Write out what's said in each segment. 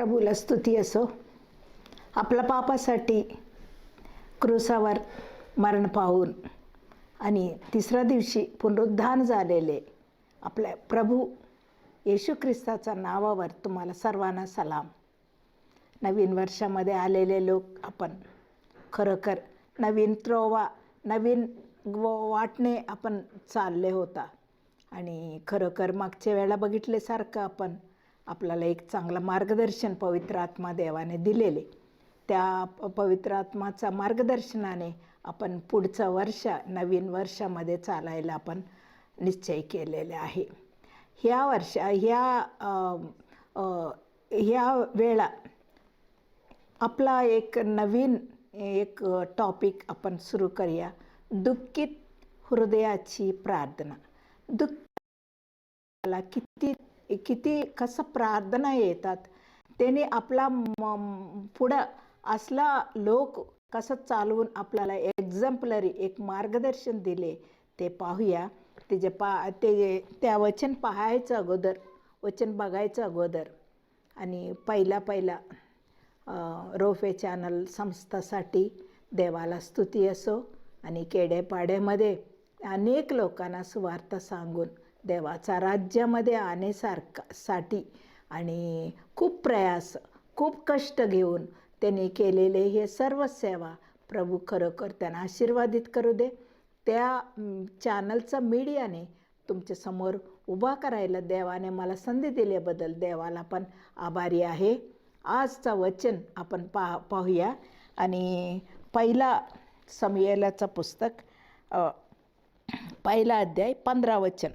प्रभूला स्तुती असो. आपल्या पापासाठी क्रूसावर मरण पाहून आणि तिसऱ्या दिवशी पुनरुत्थान झालेले आपल्या प्रभू येशू ख्रिस्ताच्या नावावर तुम्हाला सर्वांना सलाम. नवीन वर्षामध्ये आलेले लोक आपण खरोखर नवीन त्रोवा नवीन वाटणे आपण चालले होता आणि खरोखर मागच्या वेळेला बघितल्यासारखं आपण आपल्याला एक चांगलं मार्गदर्शन पवित्र आत्मा देवाने दिलेले. त्या पवित्र आत्माचा मार्गदर्शनाने आपण पुढचं वर्ष नवीन वर्षामध्ये चालायला आपण निश्चय केलेले आहे. ह्या वेळा आपला एक नवीन टॉपिक आपण सुरू करूया. दुःखित हृदयाची प्रार्थना. दुःखाला किती कसं प्रार्थना येतात, त्याने आपला पुढं असला लोक कसं चालवून आपल्याला एक्झाम्पलरी एक मार्गदर्शन दिले ते पाहूया. त्या वचन पाहायचं अगोदर, वचन बघायचं अगोदर आणि पहिला रोफे चॅनल संस्थासाठी देवाला स्तुती असो. आणि खेडेपाड्यामध्ये अनेक लोकांना सुवार्ता सांगून देवाचा राज्यामध्ये आणण्यासाठी आणि खूप प्रयास खूप कष्ट घेऊन त्यांनी केलेले हे सर्व सेवा प्रभू खरोखर त्यांना आशीर्वादित करू दे. त्या चॅनलचा मीडियाने तुमच्या समोर उभा करायला देवाने मला संधी दिल्याबद्दल देवाला पण आभारी आहे. आजचं वचन आपण पाहूया आणि पहिला समूएलाचं पुस्तक पहिला अध्याय 15 वचन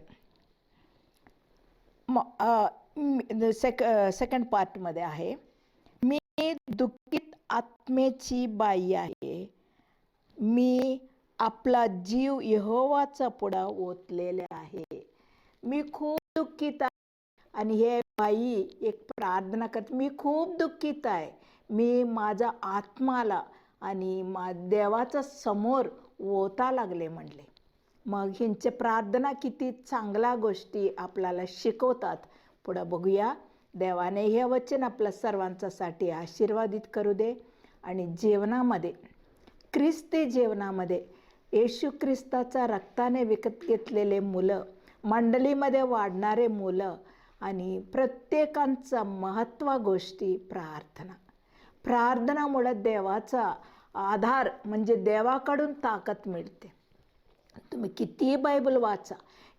सेकंड पार्टमध्ये आहे. मी दुःखित आत्मेची बाई आहे, मी आपला जीव यहोवाचा पुढा ओतलेला आहे. मी खूप दुःखित आहे आणि हे बाई एक प्रार्थना करते. मी खूप दुःखित आहे, मी माझा आत्माला आणि देवाचा समोर ओता लागले म्हणले. मग ह्यांची प्रार्थना किती चांगल्या गोष्टी आपल्याला शिकवतात. पुढं बघूया. देवाने हे वचन आपल्या सर्वांच्यासाठी आशीर्वादित करू दे. आणि जीवनामध्ये ख्रिस्ती जीवनामध्ये येशू ख्रिस्ताचा रक्ताने विकत घेतलेले मुलं, मंडळीमध्ये वाढणारे मुलं आणि प्रत्येकांचा महत्त्व गोष्टी प्रार्थनामुळे देवाचा आधार म्हणजे देवाकडून ताकद मिळते. तुम्ही किती बायबल वाचा,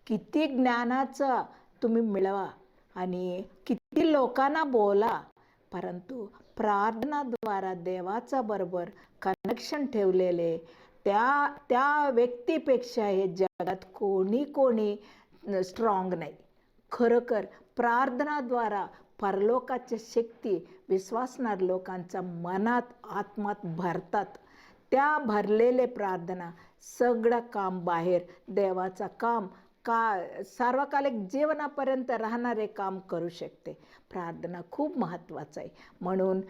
किती ज्ञानाचा तुम्ही मिळवा आणि किती लोकांना बोला, परंतु प्रार्थनाद्वारा देवाचा बरोबर कनेक्शन ठेवलेले त्या व्यक्तीपेक्षा हे जगात कोणी स्ट्रॉंग नाही. खरोखर प्रार्थनाद्वारा परलोकाच्या शक्ती विश्वासणाऱ्या लोकांच्या मनात आत्मात भरतात. त्या भरलेले प्रार्थना सगळं काम बाहेर देवाचं काम सार्वकालिक जीवनापर्यंत राहणारे काम करू शकते. प्रार्थना खूप महत्त्वाचं आहे. म्हणून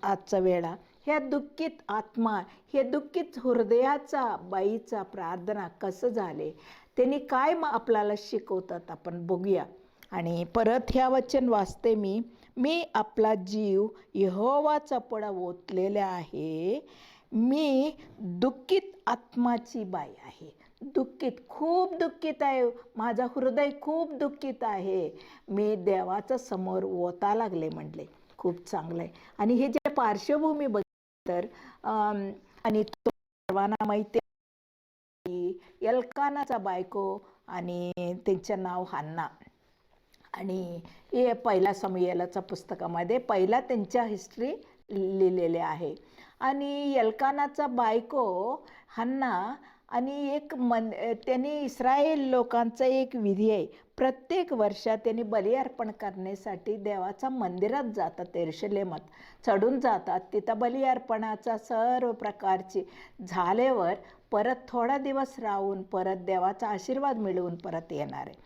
आजच्या वेळा ह्या दुःखित आत्मा, हे दुःखित हृदयाचा बाईचा प्रार्थना कसं झाले, त्यांनी काय आपल्याला शिकवतात आपण बघूया. आणि परत ह्या वचन वाचते मी आपला जीव यहोवाचा पुढा ओतलेला आहे, मी दुःखित आत्माची बाई आहे. खूप दुःखित आहे, माझा हृदय खूप दुःखित आहे, मी देवाचा समोर ओता लागले म्हणले. खूप चांगलं आहे. आणि हे जे पार्श्वभूमी बघितली तर आणि तो सर्वांना माहिती आहे, एल्कानाचा बायको आणि त्यांचं नाव हन्ना. आणि हे पहिला समूएलाच्या पुस्तकामध्ये पहिला त्यांच्या हिस्ट्री लिहिलेले आहे. आणि एल्कानाचा बायको हन्ना आणि त्यांनी इस्राയേल लोकांचा एक विधी आहे. प्रत्येक वर्षात त्यांनी बली अर्पण करण्यासाठी देवाच्या मंदिरात जातात, यरूशलेमात चढून जातात. तिथं बली अर्पणाचा सर्व प्रकारची झाल्यावर परत थोडा दिवस राहून परत देवाचा आशीर्वाद मिळवून परत येणार आहे.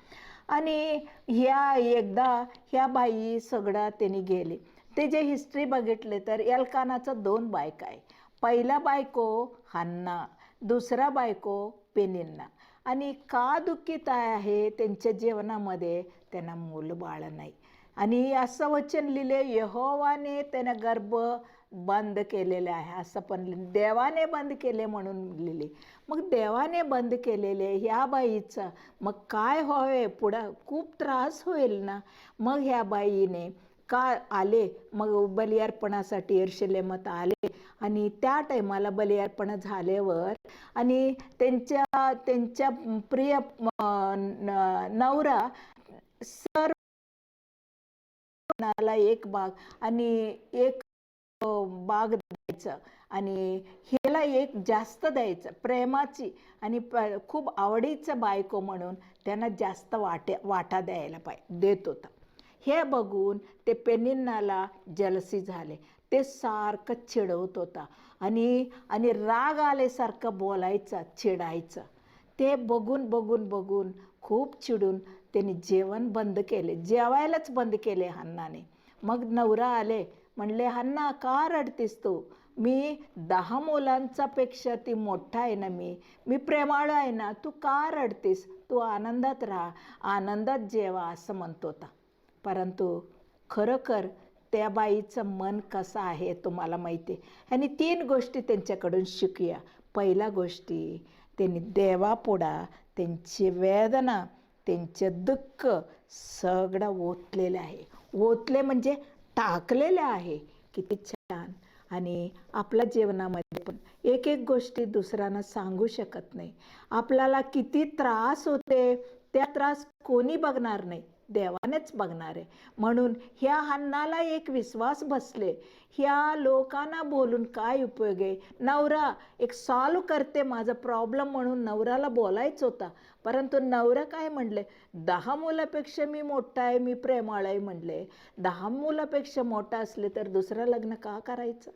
आणि ह्या बाई सगळं त्यांनी गेले. ते जे हिस्ट्री बघितले तर एल्कानाचं 2 बायका आहे. पहिला बायको हन्ना, दुसरा बायको पेनिन्ना. आणि का दुःखित आहे त्यांच्या जीवनामध्ये, त्यांना मूल बाळ नाही. आणि असं वचन लिहिले, यहोवाने त्याने गर्भ बंद केलेले आहे असं पण देवाने बंद केले म्हणून लिहिले. मग देवाने बंद केलेले ह्या बाईचं मग काय व्हावे, पुढं खूप त्रास होईल ना. मग ह्या बाईने का आले, मग बलिअर्पणासाठी यरूशलेमात आले. आणि त्या टायमाला बलिअर्पण झाल्यावर आणि त्यांच्या प्रिय नवरा सर्व एक बाग आणि एक बाग द्यायचं आणि ह्याला एक जास्त द्यायचं प्रेमाची आणि खूप आवडीचं बायको म्हणून त्यांना जास्त वाटा द्यायला देत होता. हे बघून ते पेनिन्नाला जलसी झाले. ते सारखं चिडवत होता आणि राग आल्यासारखं बोलायचा, चिडायचं. ते बघून खूप चिडून त्यांनी जेवण बंद केले, जेवायलाच बंद केले हन्नाने. मग नवरा आले, म्हणले, हन्ना का रडतीस तू? मी 10 मुलांचा पेक्षा ती मोठा आहे ना, मी प्रेमाळ आहे ना, तू का रडतीस? तू आनंदात राहा, आनंदात जेवा असं म्हणत होता. परंतु खरोखर त्या बाईचं मन कसं आहे तुम्हाला माहिती आहे. आणि 3 गोष्टी त्यांच्याकडून शिकूया. पहिला गोष्टी, त्यांनी देवापुढं त्यांची वेदना, त्यांचे दुःख सगळं ओतलेलं आहे. ओतले म्हणजे टाकलेले आहे. किती छान. आणि आपल्या जीवनामध्ये पण एक गोष्टी दुसऱ्यांना सांगू शकत नाही. आपल्याला किती त्रास होते, त्या त्रास कोणी बघणार नाही, देवानेच बघणार आहे. म्हणून ह्या हन्नाला एक विश्वास बसले, ह्या लोकांना बोलून काय उपयोग आहे. नवरा एक सॉल्व करते माझा प्रॉब्लेम म्हणून नवऱ्याला बोलायचं होता. परंतु नवरा काय म्हणले, 10 मुलापेक्षा मी मोठा आहे, मी प्रेमाळ आहे म्हणले. 10 मुलापेक्षा मोठा असले तर दुसरं लग्न का करायचं?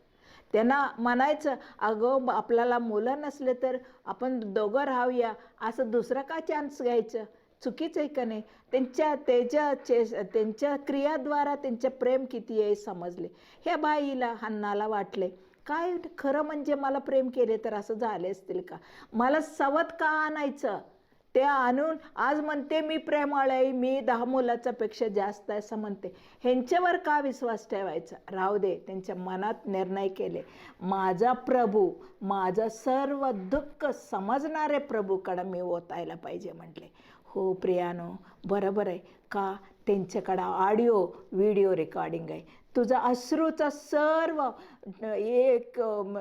त्यांना म्हणायचं, अगं आपल्याला मुलं नसले तर आपण दोघं राहूया, असं दुसरा का चान्स घ्यायचं? चुकीचं आहे का नाही? त्यांच्या क्रियाद्वारा त्यांचे प्रेम किती आहे समजले. ह्या बाईला हन्नाला वाटले, काय खरं म्हणजे मला प्रेम केले तर असं झाले असतील का? मला सवत का आणायचं? ते आणून आज म्हणते मी प्रेमाळ आहे, मी 10 मुलाचा पेक्षा जास्त आहे असं म्हणते. ह्यांच्यावर का विश्वास ठेवायचा? राहू दे. त्यांच्या मनात निर्णय केले, माझा प्रभू, माझं सर्व दुःख समजणारे प्रभूकडं मी ओतायला पाहिजे म्हटले. हो प्रियानो, बरोबर आहे का? त्यांच्याकडं ऑडिओ व्हिडिओ रेकॉर्डिंग आहे. तुझा अश्रूचा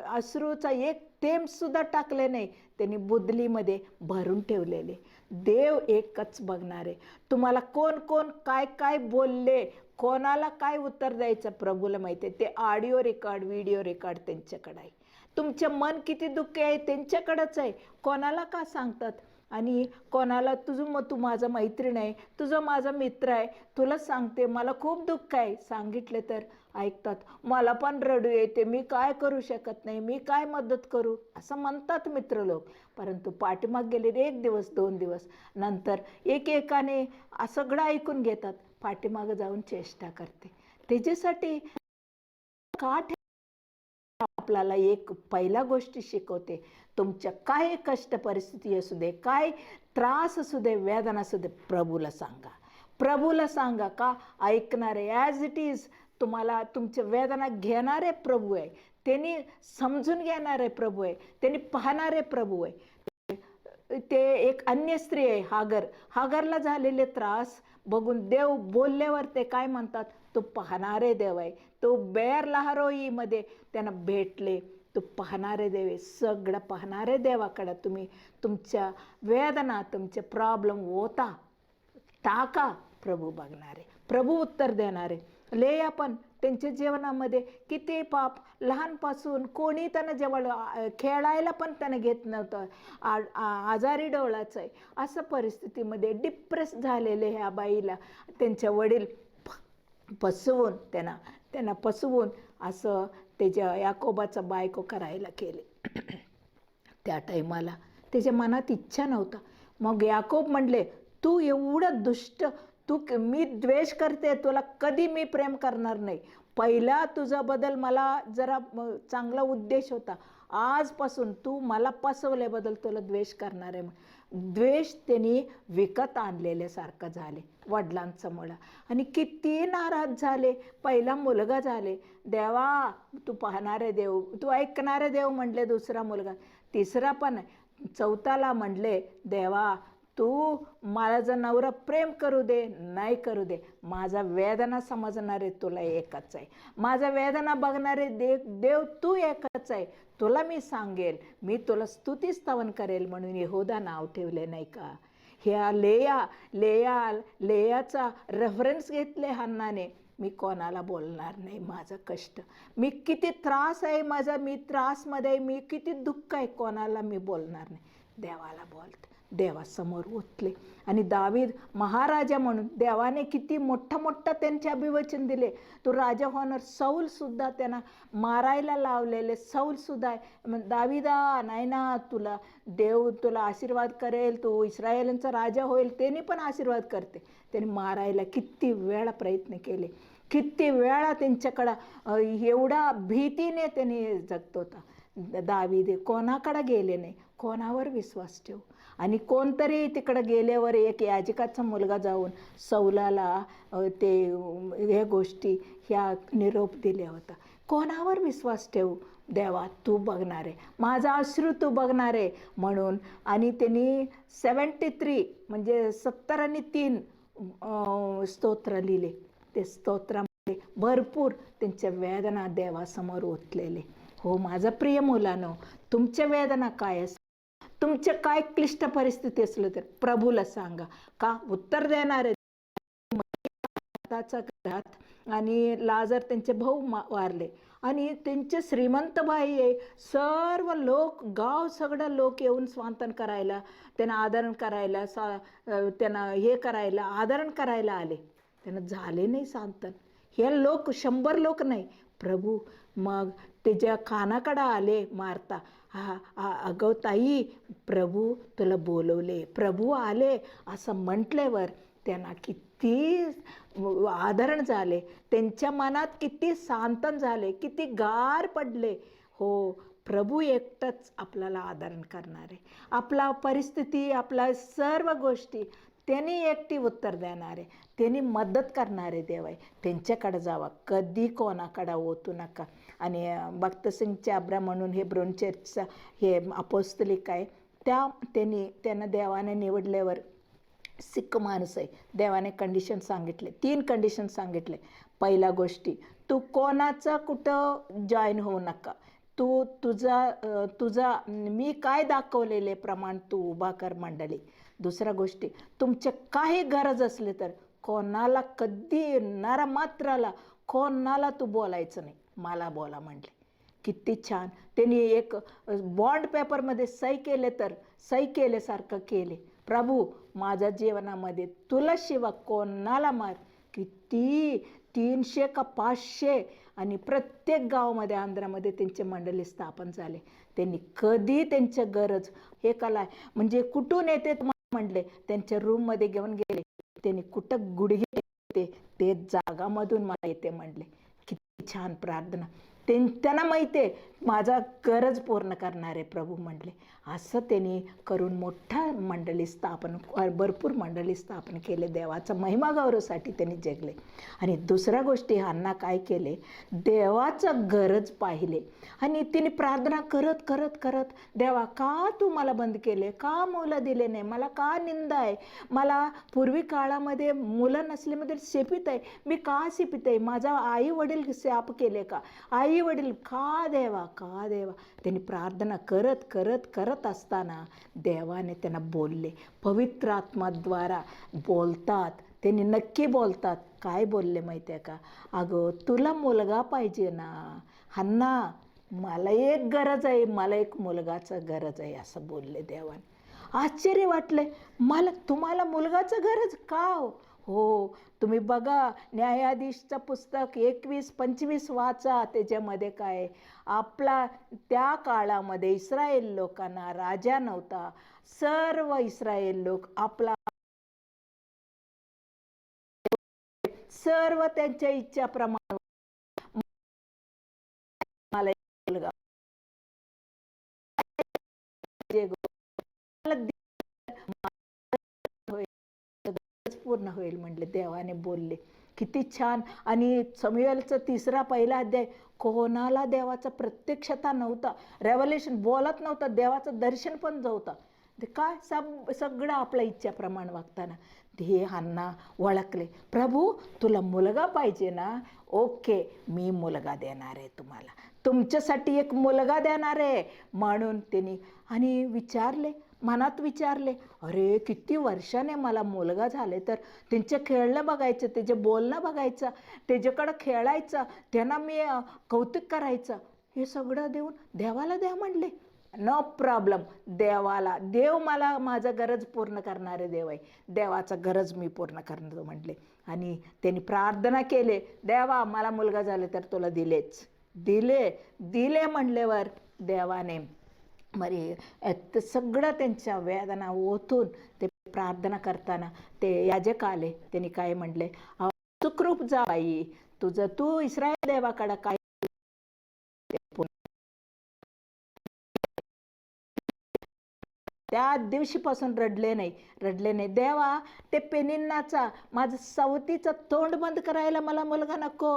अश्रूचा एक थेंबसुद्धा टाकले नाही, त्यांनी बुदलीमध्ये भरून ठेवलेले. देव एकच बघणार आहे. तुम्हाला कोण काय काय बोलले, कोणाला काय उत्तर द्यायचं प्रभूला माहिती आहे. ते ऑडिओ रेकॉर्ड, व्हिडिओ रेकॉर्ड त्यांच्याकडे आहे. तुमचे मन किती दुःखी आहे त्यांच्याकडंच आहे, कोणाला का सांगतात? आणि कोणाला तू माझा मैत्रीण आहे, तुझं माझा मित्र आहे, तुला सांगते मला खूप दुःख आहे, सांगितले तर ऐकतात. मला पण रडू येते, मी काय करू शकत नाही, मी काय मदत करू असं म्हणतात मित्र लोक. परंतु पाठीमाग गेले 1 दिवस 2 दिवस नंतर एकेकाने सगळं ऐकून घेतात, पाठीमागं जाऊन चेष्टा करते. त्याच्यासाठी का आपल्याला एक पहिला गोष्टी शिकवते, तुमच्या काय कष्ट परिस्थिती असू दे, काय त्रास असू दे, वेदना असू दे, प्रभूला सांगा. प्रभूला सांगा. का ऐकणारे ॲज इट इज तुम्हाला तुमच्या वेदना घेणारे प्रभू आहे, त्यांनी समजून घेणारे प्रभू आहे, त्यांनी पाहणारे प्रभू आहे. ते एक अन्य स्त्री आहे हागरला झालेले त्रास बघून देव बोलल्यावर ते काय म्हणतात, तो पाहणारे देव आहे. तो बेर लहारोईमध्ये त्यांना भेटले. तो पाहणारे देव आहे. सगळं पाहणारे देवाकडे तुम्ही तुमच्या वेदना, तुमचे प्रॉब्लेम ओता टाका, प्रभू बघणारे, प्रभू उत्तर देणारे. लेया पण त्यांच्या जीवनामध्ये किती पाप, लहानपासून कोणी त्यांना जवळ खेळायला पण त्यानं घेत नव्हतं, आजारी डोळाचं आहे. असं परिस्थितीमध्ये डिप्रेस झालेले ह्या बाईला त्यांचे वडील फसवून त्यांना फसवून असं त्याच्या याकोबाचा बायको करायला केले. त्या टायमाला त्याच्या मनात इच्छा नव्हता. मग याकोब म्हणले, तू एवढं दुष्ट, मी द्वेष करते, तुला कधी मी प्रेम करणार नाही. पहिला तुझ्याबद्दल मला जरा चांगला उद्देश होता, आजपासून तू मला फसवल्याबद्दल तुला द्वेष करणार आहे. द्वेष त्यांनी विकत आणलेल्यासारखं झाले. वडिलांचं मुळं. आणि किती नाराज झाले. पहिला मुलगा झाले, देवा तू पाहणारे देव, तू ऐकणारे देव म्हणले. दुसरा मुलगा, तिसरा पण, चौथाला म्हणले, देवा तू माझा नवरा प्रेम करू दे नाही करू दे, माझा वेदना समजणारे तुला एकच आहे, माझा वेदना बघणारे देव तू एकच आहे. तुला मी सांगेल, मी तुला स्तुतिस्तवन करेल म्हणून यहोदा नाव ठेवले नाही का. ह्या लेयाचा रेफरन्स घेतले हन्नाने. मी कोणाला बोलणार नाही माझं कष्ट, मी किती त्रास आहे माझा, मी त्रासमध्ये, मी किती दुःख आहे, कोणाला मी बोलणार नाही. देवाला बोलते, देवासमोर उठले. आणि दावीद महाराजा म्हणून देवाने किती मोठं त्यांचे अभिवचन दिले. तू राजा होणार. सौलसुद्धा त्यांना मारायला लावलेले सौलसुद्धा, दाविदा नाही ना, देव तुला आशीर्वाद करेल, तू इस्रायलांचा राजा होईल, त्यांनी पण आशीर्वाद करते. त्यांनी मारायला किती वेळा प्रयत्न केले, किती वेळा त्यांच्याकडं एवढा भीतीने त्यांनी जगत होता. दावीद कोणाकडे गेले नाही, कोणावर विश्वास ठेवू. आणि कोणतरी तिकडं गेल्यावर एक याजकाचा मुलगा जाऊन सौलाला हे गोष्टी ह्या निरोप दिल्या होता. कोणावर विश्वास ठेवू. देवा तू बघणारे, माझा अश्रू तू बघणारे म्हणून. आणि त्यांनी 73 म्हणजे 70 आणि 3 स्तोत्र लिहिले. ते स्तोत्रामध्ये भरपूर त्यांच्या वेदना देवासमोर ओतलेले. हो माझा प्रिय मुलांनो, तुमच्या वेदना काय असतात, तुमच्या काय क्लिष्ट परिस्थिती असलं तर प्रभूला सांगा. का उत्तर देणारे. घरात आणि लाजर त्यांचे भाऊ वारले आणि त्यांचे श्रीमंत बाई आहे, सर्व लोक गाव सगळं लोक येऊन स्वांतन करायला, त्यांना आदरण करायला, त्यांना हे करायला आदरण करायला आले. त्यांना झाले नाही सांतन. हे लोक 100 लोक नाही. प्रभू मग त्याच्या कानाकडं आले मारता, अगं ताई प्रभू तुला बोलवले, प्रभू आले असं म्हटल्यावर त्यांना किती आदरण झाले, त्यांच्या मनात किती सांतन झाले, किती गार पडले. हो प्रभू एकटंच आपल्याला आदरण करणारे, आपला परिस्थिती आपला सर्व गोष्टी त्यांनी एकटी उत्तर देणारे, त्यांनी मदत करणारे देव आहे. त्यांच्याकडे जावा, कधी कोणाकडे ओतू नका. आणि भक्तसिंग चाबरा म्हणून हे ब्रोनचर्चचा हे अपोस्तलिक आहे, त्यांना देवाने निवडल्यावर सिख माणूस आहे. देवाने कंडिशन सांगितले, 3 कंडिशन सांगितले. पहिला गोष्टी, तू कोणाचं कुठं जॉईन होऊ नका, तू तुझा मी काय दाखवलेले प्रमाण तू उभा कर मंडळी. दुसऱ्या गोष्टी, तुमच्या काही गरज असले तर कोणाला कधी नरमात्राला कोणाला तू बोलायचं नाही, मला बोला म्हणले. किती छान. त्यांनी एक बॉन्ड पेपरमध्ये सही केले तर सही केल्यासारखं केले. प्रभू माझ्या जीवनामध्ये तुला शिवा कोणाला मार. किती 300 का 500 आणि प्रत्येक गावामध्ये आंध्रामध्ये त्यांचे मंडळी स्थापन झाले. त्यांनी कधी त्यांच्या गरज हे कला म्हणजे कुठून येते म्हटले, त्यांच्या रूममध्ये घेऊन गेले. त्यांनी कुठं गुडघे ते जागामधून मला येते म्हणले. किती छान प्रार्थना. त्यांना माहिती आहे माझा गरज पूर्ण करणारे प्रभू म्हणले. असं त्यांनी करून मोठा मंडळी स्थापन, भरपूर मंडळी स्थापन केले. देवाचा महिमा गौरवसाठी त्यांनी जगले. आणि दुसऱ्या गोष्टी ह्यांना काय केले, देवाचं गरज पाहिले आणि तिने प्रार्थना करत करत करत, देवा का तू मला बंद केले, का मुलं दिले नाही, मला का निंदा आहे, मला पूर्वी काळामध्ये मुलं नसल्यामध्ये शेपित आहे, मी का शेपित आहे, माझा आई वडील शाप केले का, आई वडील का देवा का देवा. त्यांनी प्रार्थना करत करत करत असताना देवाने त्यांना बोलले. पवित्र आत्माद्वारा बोलतात, त्यांनी नक्की बोलतात. काय बोलले माहिती आहे का, अगं तुला मुलगा पाहिजे ना हन्ना, मला एक गरज आहे, मला एक मुलगाचं गरज आहे असं बोलले देवाने. आश्चर्य वाटले मला, तुम्हाला मुलगाचं गरज का हो. तुम्ही बघा न्यायाधीशचं पुस्तक 21-25 वाचा, त्याच्यामध्ये काय आपला त्या काळामध्ये इस्रायल लोकांना राजा नव्हता. सर्व इस्रायल लोक आपला सर्व त्यांच्या इच्छाप्रमाणे मला मुलगा पूर्ण होईल म्हणले, देवाने बोलले. किती छान. आणि समूएलचा पहिला अध्याय, कोणाला देवाचा प्रत्यक्षता नव्हता, रेव्हलेशन बोलत नव्हता, देवाचं दर्शन पण नव्हतं. ते काय सगळं आपल्या इच्छाप्रमाणे वागताना हे हन्ना ओळखले. प्रभू तुला मुलगा पाहिजे ना, ओके मी मुलगा देणार आहे तुम्हाला, तुमच्यासाठी एक मुलगा देणार आहे. म्हणून त्यांनी आणि विचारले, मनात विचारले, अरे किती वर्षाने मला मुलगा झाले, तर त्यांचे खेळणं बघायचं, त्याचे बोलणं बघायचं, त्याच्याकडं खेळायचं, त्यांना मी कौतुक करायचं. हे सगळं देऊन देवाला द्या म्हणले. नो प्रॉब्लेम, देवाला, देव मला माझं गरज पूर्ण करणारे देव आहे, देवाचं गरज मी पूर्ण करणार म्हटले. आणि त्यांनी प्रार्थना केले, देवा मला मुलगा झाले तर तुला दिलेच, दिले म्हणल्यावर देवाने मरे सगळं त्यांच्या वेदना ओतून ते प्रार्थना करताना ते याजक आले. त्यांनी काय म्हणले, सुखरूप जा बाई, तू इस्रायल देवाकडे काय त्या दिवशीपासून रडले नाही. देवा ते पेनिन्नाचा माझं सवतीचं तोंड बंद करायला मला मुलगा नको,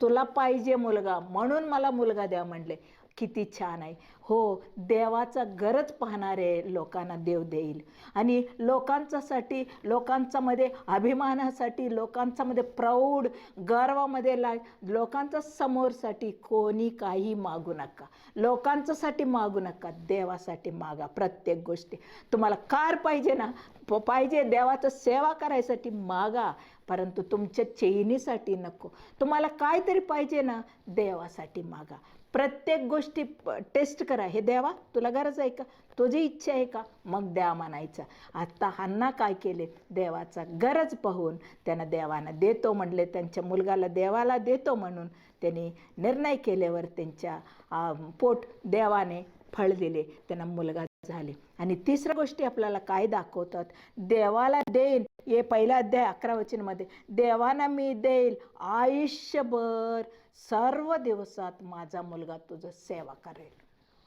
तुला पाहिजे मुलगा, म्हणून मला मुलगा द्या म्हणले. किती छान आहे. हो, देवाचा गरज पाहणारे लोकांना देव देईल. आणि लोकांच्यासाठी, लोकांच्यामध्ये अभिमानासाठी, लोकांच्यामध्ये प्राऊड गर्वामध्ये लोकांच्या समोरसाठी कोणी काही मागू नका, लोकांच्यासाठी मागू नका, देवासाठी मागा. प्रत्येक गोष्टी तुम्हाला कार पाहिजे ना, पाहिजे देवाचं सेवा करायसाठी मागा, परंतु तुमच्या चैनीसाठी नको. तुम्हाला काहीतरी पाहिजे ना, देवासाठी मागा. प्रत्येक गोष्टी टेस्ट करा, हे देवा तुला गरज आहे का, तुझी इच्छा आहे का, मग द्या म्हणायचं. आता हन्ना काय केले, देवाचा गरज पाहून त्यानं देवाला देतो म्हणले, त्यांच्या मुलगाला देवाला देतो म्हणून त्यांनी निर्णय केल्यावर त्यांच्या पोट देवाने फळ दिले, त्यांना मुलगा झाले. आणि तिसऱ्या गोष्टी आपल्याला काय दाखवतात, देवाला देईन, हे पहिला अध्याय 11 वचनमध्ये, देवाना मी देईल आयुष्यभर, सर्व दिवसात माझा मुलगा तुझं सेवा करेल.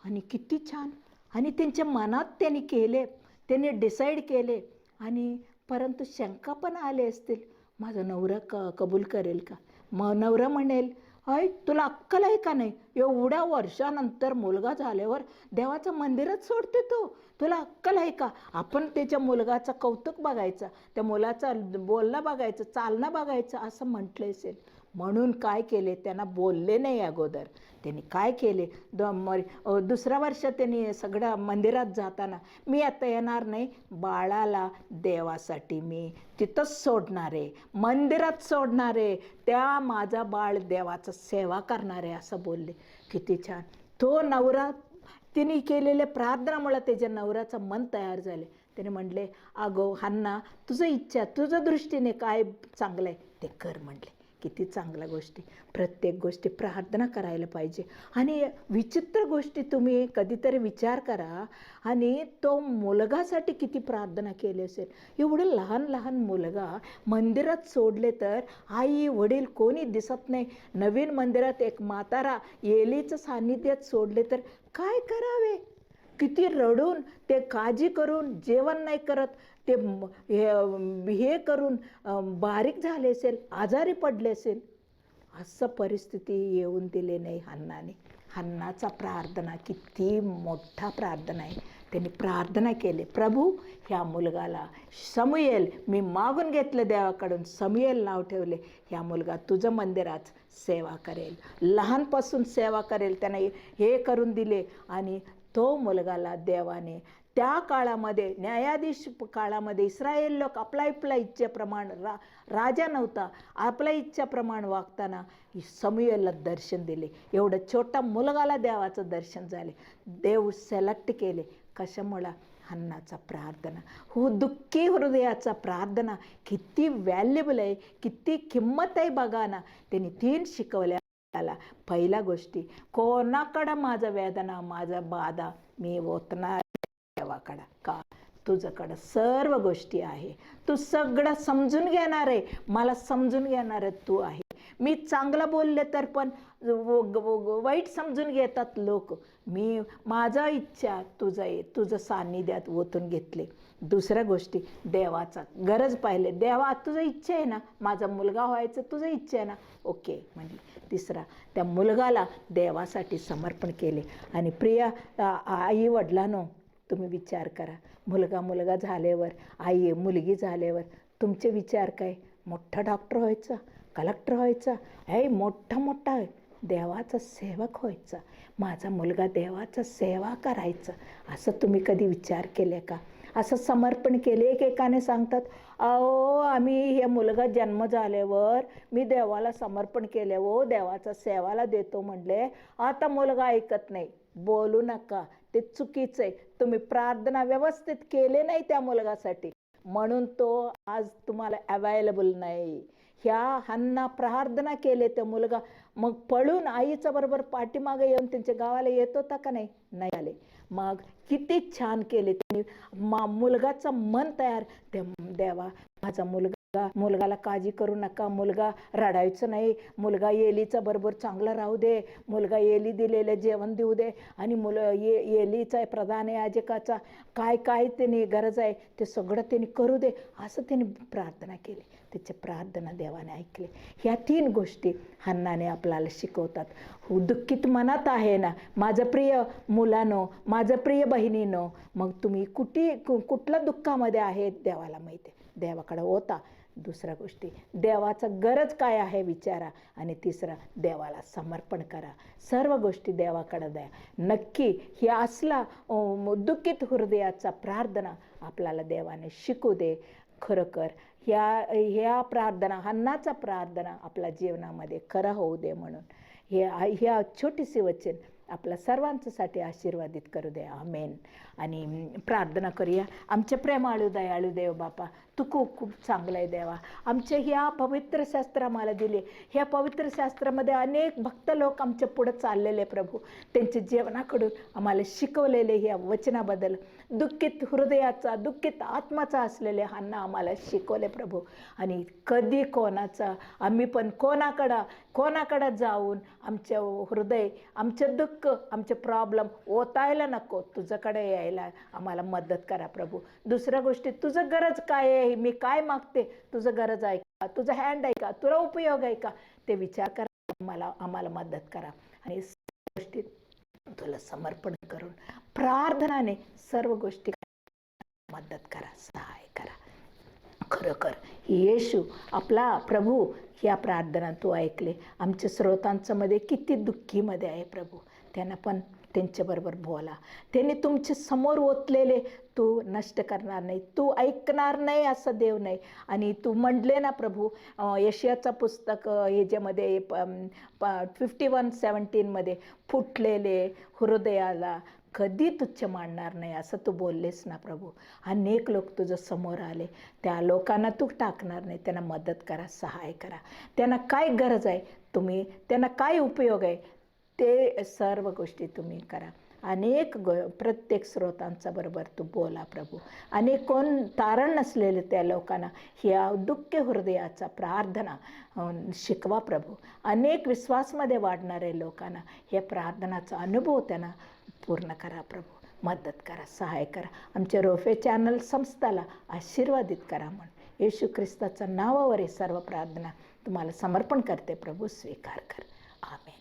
आणि किती छान. आणि त्यांच्या मनात त्यांनी केले, त्यांनी डिसाईड केले. आणि परंतु शंका पण आले असतील, माझा नवरा कबूल करेल का, मग नवरा म्हणेल, अय तुला अक्कल आहे का नाही, एवढ्या वर्षानंतर मुलगा झाल्यावर देवाचं मंदिरच सोडते तू, तुला अक्कल आहे का. आपण त्याच्या मुलगाचं कौतुक बघायचं, त्या मुलाचं बोलणं बघायचं, चालणं बघायचं असं म्हटलं असेल. म्हणून काय केले, त्यांना बोलले नाही अगोदर. त्यांनी काय केले, दुसऱ्या वर्षात त्यांनी सगळ्या मंदिरात जाताना, मी आता येणार नाही, बाळाला देवासाठी मी तिथंच सोडणार आहे, मंदिरात सोडणार आहे, त्या माझा बाळ देवाचं सेवा करणार आहे असं बोलले. किती छान. तो नवरा तिने केलेल्या प्रार्थनामुळे त्याच्या नवऱ्याचं मन तयार झाले. त्याने म्हणले, अगो हन्ना, तुझं इच्छा, तुझ्या दृष्टीने काय चांगलं आहे ते कर म्हणले. किती चांगल्या गोष्टी, प्रत्येक गोष्टी प्रार्थना करायला पाहिजे. आणि विचित्र गोष्टी तुम्ही कधीतरी विचार करा, आणि तो मुलगासाठी किती प्रार्थना केली असेल. एवढं लहान लहान मुलगा मंदिरात सोडले तर आई वडील कोणी दिसत नाही, नवीन मंदिरात एक म्हातारा एलीचं सान्निध्यात सोडले तर काय करावे. किती रडून, ते काळजी करून, जेवण नाही करत, ते हे करून बारीक झाले असेल, आजारी पडले असेल. असं परिस्थिती येऊन दिले नाही हन्नाने. हन्नाचा प्रार्थना किती मोठा प्रार्थना आहे. त्यांनी प्रार्थना केली, प्रभू ह्या मुलगाला समूएल, मी मागून घेतलं देवाकडून, समूएल नाव ठेवले, ह्या मुलगा तुझं मंदिरात सेवा करेल, लहानपासून सेवा करेल. त्याने हे करून दिले. आणि तो मुलगाला देवाने त्या काळामध्ये, न्यायाधीश काळामध्ये, इस्रायल लोक आपल्या इच्छेप्रमाणे, राजा नव्हता, आपल्या इच्छेप्रमाणे वागताना समूएलला दर्शन दिले. एवढं छोटा मुलगाला देवाचं दर्शन झाले. देव सिलेक्ट केले. कशामुळं, हन्नाचा प्रार्थना. हो, दुःखी हृदयाचा प्रार्थना किती व्हॅल्युबल आहे, किती किंमत आहे बघा ना. त्यांनी 3 शिकवल्या त्याला. पहिल्या गोष्टी, कोणाकडं माझं वेदना, माझा बाधा मी ओतणार देवाकडं, का तुझ्याकडं सर्व गोष्टी आहे, तू सगळं समजून घेणार आहे, मला समजून घेणार तू आहे. मी चांगलं बोलले तर पण वाईट समजून घेतात लोक. माझा इच्छा तुझं सान्निध्यात ओतून घेतले. दुसऱ्या गोष्टी देवाचा गरज पाहिले, देवा तुझं इच्छा आहे ना माझा मुलगा व्हायचं, तुझं इच्छा आहे ना, ओके म्हणजे. तिसरा, त्या मुलगाला देवासाठी समर्पण केले. आणि प्रिय आई वडिलांनो, तुम्ही विचार करा, मुलगा झाल्यावर, मुलगी झाल्यावर तुमचे विचार काय? मोठा डॉक्टर व्हायचा, कलेक्टर व्हायचा, मोठा देवाचा सेवक व्हायचा, माझा मुलगा देवाचा सेवा करायचा, असं तुम्ही कधी विचार केले का? असं समर्पण केले. एकेकाने सांगतात, आम्ही हे मुलगा जन्म झाल्यावर मी देवाला समर्पण केले, देवाचा सेवाला देतो म्हणले, आता मुलगा ऐकत नाही. बोलू नका, ते चुकीचं आहे. तुम्ही प्रार्थना व्यवस्थित केले नाही त्या मुलगासाठी, म्हणून तो आज तुम्हाला अवेलेबल नाही. ह्या हन्ना प्रार्थना केले, तर मुलगा मग पळून आईच्या बरोबर पाठीमागे येऊन त्यांच्या गावाला येत होता का नाही? नाही आले. मग किती छान केले त्यांनी, मुलगाचं मन तयार. देवा माझा मुलगाला काळजी करू नका, मुलगा रडायचं नाही, मुलगा एलीचा बरोबर चांगला राहू दे, मुलगा एली दिलेले जेवण देऊ दे, आणि एलीचा प्रधान याजकाचा काय त्यांनी गरज आहे ते सगळं त्यांनी करू दे, असं त्यांनी प्रार्थना केली. त्याची प्रार्थना देवाने ऐकले. ह्या 3 गोष्टी हन्नाने आपल्याला शिकवतात. दुःखित मनात आहे ना माझं प्रिय मुलानो, माझं प्रिय बहिणीनो, मग तुम्ही कुठल्या दुःखामध्ये आहे देवाला माहिती आहे, देवाकडे होता. दुसऱ्या गोष्टी, देवाचं गरज काय आहे विचारा. आणि तिसरा, देवाला समर्पण करा. सर्व गोष्टी देवाकडे द्या. नक्की हे असला दुःखित हृदयाचा प्रार्थना आपल्याला देवाने शिकू दे. खरोखर ह्या प्रार्थना, हन्नाचा प्रार्थना आपल्या जीवनामध्ये खरं होऊ दे. म्हणून ह्या छोटीशी वचन आपल्या सर्वांच्यासाठी आशीर्वादित करू दे. आमेन. आणि प्रार्थना करूया. आमचे प्रेमाळू दयाळू देव बापा, तू खूप चांगलं आहे देवा. आमचे ह्या पवित्र शास्त्र आम्हाला दिले. ह्या पवित्र शास्त्रामध्ये अनेक भक्त लोक आमच्या पुढे चाललेले प्रभू, त्यांच्या जीवनाकडून आम्हाला शिकवलेले ह्या वचनाबद्दल, दुःखित हृदयाचा, दुःखित आत्माचा असलेले हन्ना आम्हाला शिकवले प्रभू. आणि कधी आम्ही पण कोणाकडं जाऊन आमचे हृदय, आमचे दुःख, आमचे प्रॉब्लेम ओतायला नको, तुझ्याकडे यायला आम्हाला मदत करा प्रभू. दुसऱ्या गोष्टी, तुझं गरज काय आहे, मी काय मागते, तुझं गरज आहे का, तुझं हँड आहे का, तुला उपयोग आहे का, ते विचार करा, आम्हाला मदत करा. आणि गोष्टी तुला समर्पण करून प्रार्थनाने सर्व गोष्टी मदत करा, सहाय करा. खरोखर येशू आपला प्रभू, ह्या प्रार्थना तू ऐकले. आमच्या श्रोतांचं मध्ये किती दुःखीमध्ये आहे प्रभू, त्यांना पण त्यांच्याबरोबर बोला. त्यांनी तुमच्या समोर ओतलेले तू नष्ट करणार नाही, तू ऐकणार नाही असं देव नाही. आणि तू म्हटले ना प्रभू, यशाचं पुस्तक ह्याच्यामध्ये 51:17 फुटलेले हृदयाला कधी तुच्छ मानणार नाही असं तू बोललेस ना प्रभू. अनेक लोक तुझं समोर आले, त्या लोकांना तू टाकणार नाही. त्यांना मदत करा, सहाय करा. त्यांना काय गरज आहे, त्यांना काय उपयोग आहे, ते सर्व गोष्टी तुम्ही करा. प्रत्येक श्रोतांचा बरोबर तू बोला प्रभू. आणि कोण तारण नसलेले त्या लोकांना ह्या दुःख हृदयाचा प्रार्थना शिकवा प्रभू. अनेक विश्वासमध्ये वाढणारे लोकांना हे प्रार्थनाचा अनुभव त्यांना पूर्ण करा प्रभू. मदत करा, सहाय करा. आमच्या रोफे चॅनल संस्थाला आशीर्वादित करा. म्हणून येशू ख्रिस्ताच्या नावावर हे सर्व प्रार्थना तुम्हाला समर्पण करते प्रभू. स्वीकार कर. आमेन.